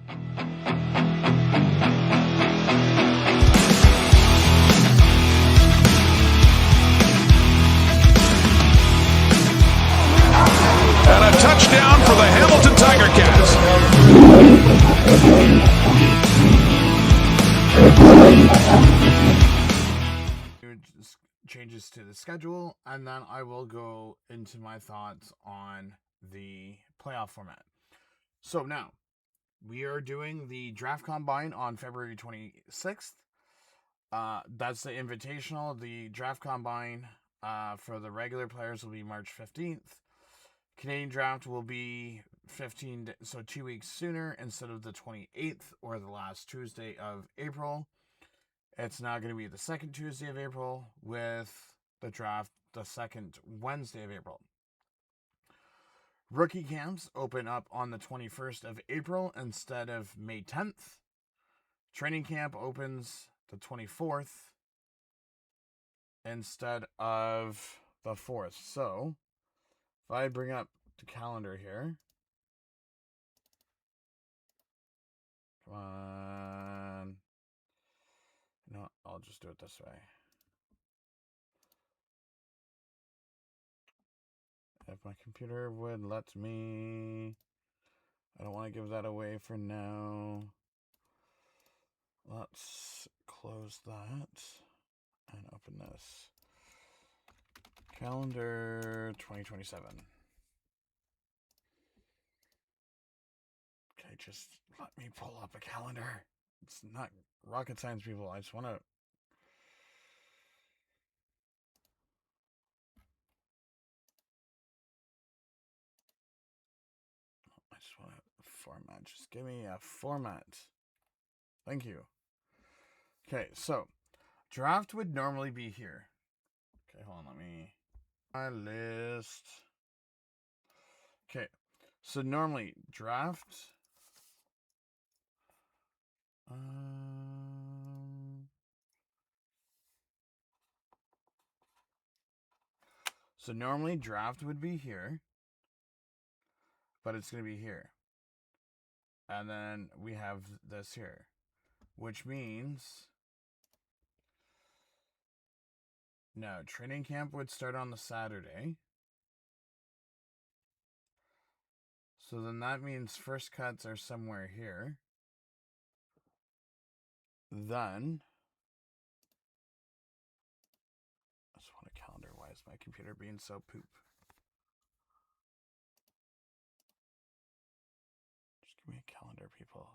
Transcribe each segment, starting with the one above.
And a touchdown for the Hamilton Tiger Cats. Changes to the schedule, and then I will go into my thoughts on the playoff format. So now, we are doing the draft combine on February 26th. That's the invitational. The draft combine for the regular players will be March 15th. Canadian draft will be 2 weeks sooner instead of the 28th or the last Tuesday of April. It's now going to be the second Tuesday of April with the draft the second Wednesday of April. Rookie camps open up on the 21st of April instead of May 10th. Training camp opens the 24th instead of the 4th. So, if I bring up the calendar here. Come on. No, I'll just do it this way. If my computer would let me. I don't want to give that away for now. Let's close that and open this. Calendar 2027. Okay, just let me pull up a calendar. It's not rocket science, people. I just want to. Format. Just give me a format. Thank you. Okay, so draft would normally be here. Okay, hold on. Let me. My list. Okay, so normally draft. So normally draft would be here, but it's going to be here. And then we have this here, which means no, training camp would start on the Saturday. So then that means first cuts are somewhere here. Then I just want a calendar. Why is my computer being so poop? Just give me a calendar, people.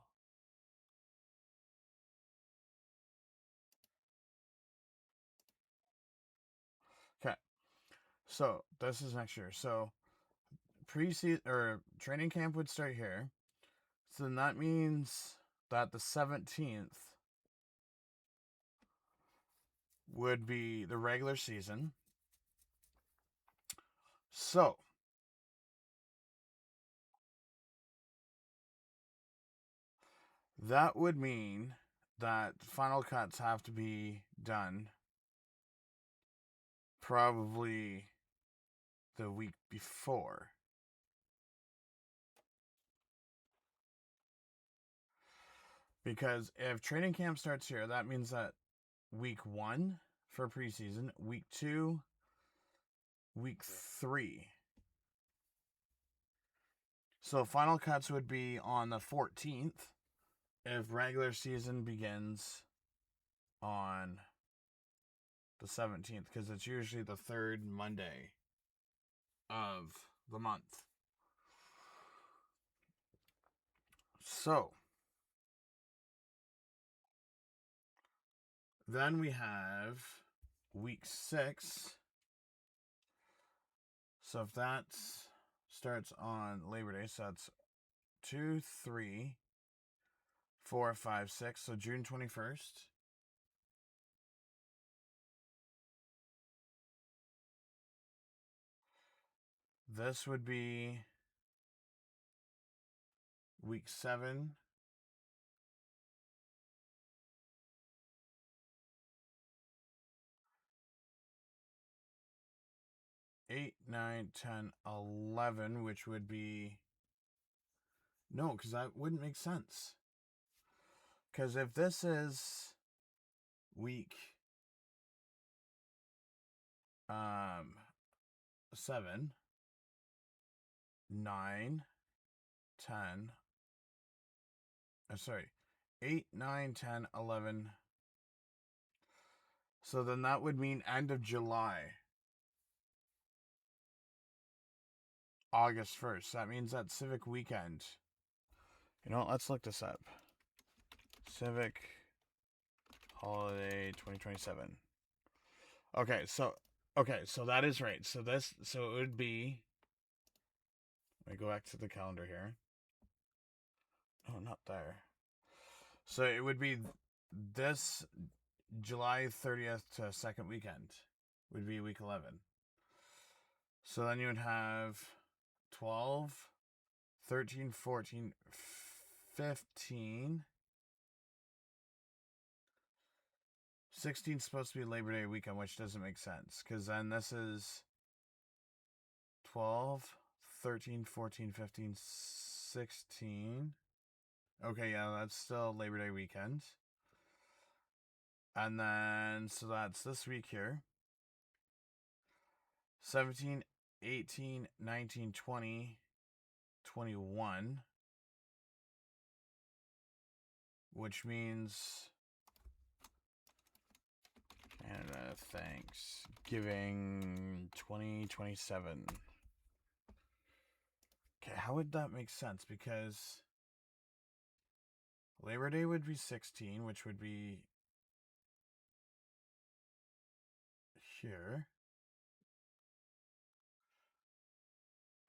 Okay. So this is next year. So preseason or training camp would start here. So then that means that the 17th would be the regular season. So that would mean that final cuts have to be done probably the week before. Because if training camp starts here, that means that week 1 for preseason, week 2, week 3. So final cuts would be on the 14th if regular season begins on the 17th, because it's usually the third Monday of the month. So then we have week 6. So if that starts on Labor Day, so that's 2, 3, 4, 5, 6. So June 21st. This would be week 7. Eight, 9, 10, 11, which would be no, because that wouldn't make sense. Because if this is week 7, 9, 10, sorry, 8, 9, 10, 11. So then that would mean end of July. August 1st. That means that Civic weekend. You know what? Let's look this up. Civic Holiday 2027. Okay, so that is right. So it would be, let me go back to the calendar here. Oh, not there. So it would be this July 30th to second weekend would be week 11. So then you would have 12, 13, 14, 15. 16 is supposed to be Labor Day weekend, which doesn't make sense. Because then this is 12, 13, 14, 15, 16. Okay, yeah, that's still Labor Day weekend. And then, so that's this week here. 17, 18, 19, 20, 21. Which means Canada Thanksgiving 2027. Okay, how would that make sense? Because Labor Day would be 16, which would be here.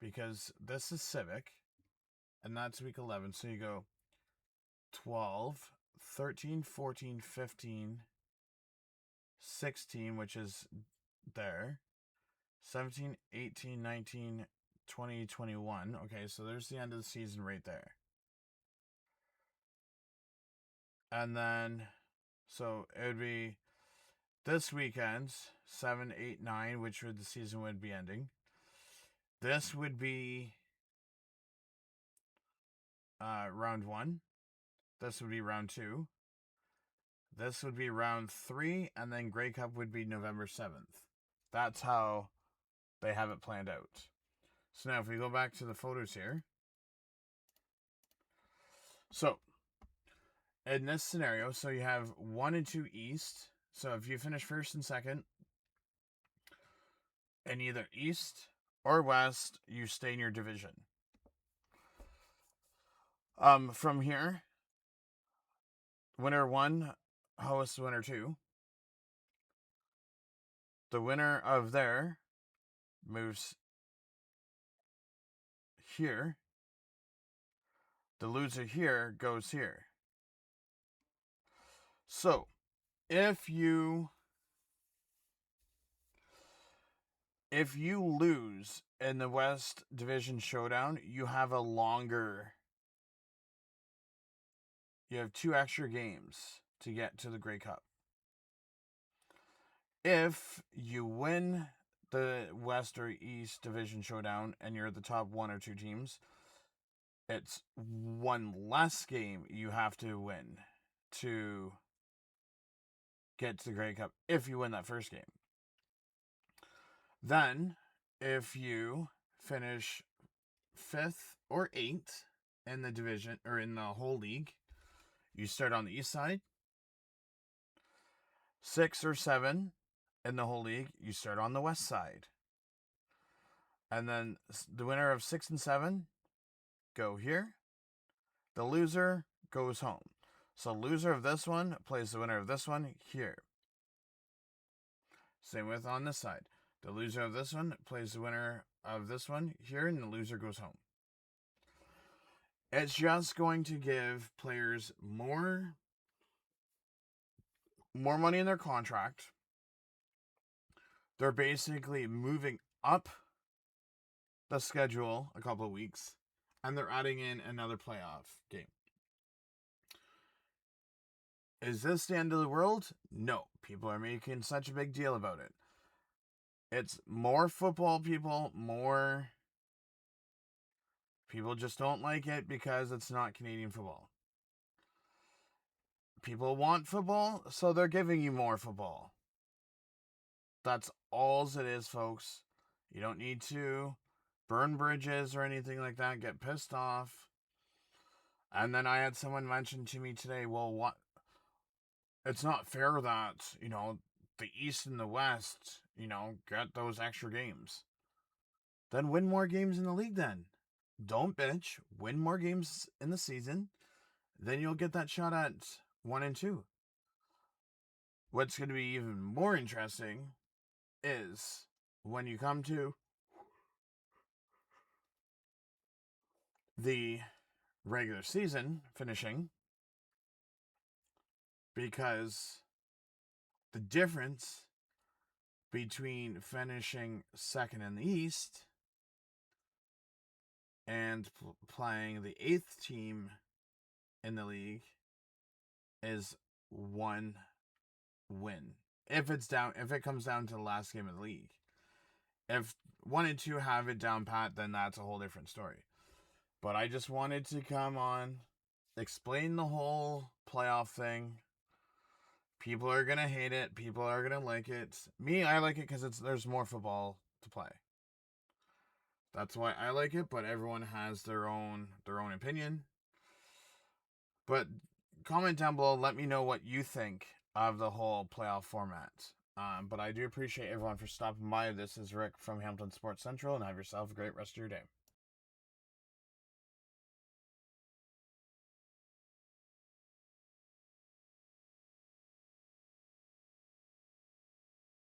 Because this is Civic, and that's week 11. So you go 12, 13, 14, 15, 16, which is there. 17, 18, 19, 20, 21. Okay, so there's the end of the season right there. And then, so it would be this weekend, 7, 8, 9, which would the season would be ending. This would be round 1. This would be round 2. This would be round 3, and then Grey Cup would be November 7th. That's how they have it planned out. So now if we go back to the photos here. So, in this scenario, so you have 1 and 2 East. So if you finish first and second in either East or West, you stay in your division. From here, winner 1 hosts winner 2. The winner of there moves here. The loser here goes here. So, if you lose in the West Division Showdown, you have 2 extra games to get to the Grey Cup. If you win the West or East Division Showdown and you're the top 1 or 2 teams, it's 1 less game you have to win to get to the Grey Cup if you win that first game. Then, if you finish 5th or 8th in the division or in the whole league, you start on the East side. 6 or 7 in the whole league, you start on the West side. And then the winner of 6 and 7 go here. The loser goes home. So loser of this one plays the winner of this one here. Same with on this side. The loser of this one plays the winner of this one here, and the loser goes home. It's just going to give players more money in their contract. They're basically moving up the schedule a couple of weeks, and they're adding in another playoff game. Is this the end of the world? No. People are making such a big deal about it. It's more football people, more people just don't like it because it's not Canadian football. People want football, so they're giving you more football. That's all it is, folks. You don't need to burn bridges or anything like that, get pissed off. And then I had someone mention to me today, well, what? It's not fair that, the East and the West, get those extra games. Then win more games in the league then. Don't bitch. Win more games in the season. Then you'll get that shot at 1 and 2. What's going to be even more interesting is when you come to the regular season finishing, because the difference between finishing second in the East and playing the 8th team in the league is 1 win. If it comes down to the last game of the league. If 1 and 2 have it down pat, then that's a whole different story. But I just wanted to come on, explain the whole playoff thing. People are going to hate it. People are going to like it. Me, I like it because there's more football to play. That's why I like it, but everyone has their own opinion. But comment down below, let me know what you think of the whole playoff format. But I do appreciate everyone for stopping by. This is Rick from Hamilton Sports Central, and have yourself a great rest of your day.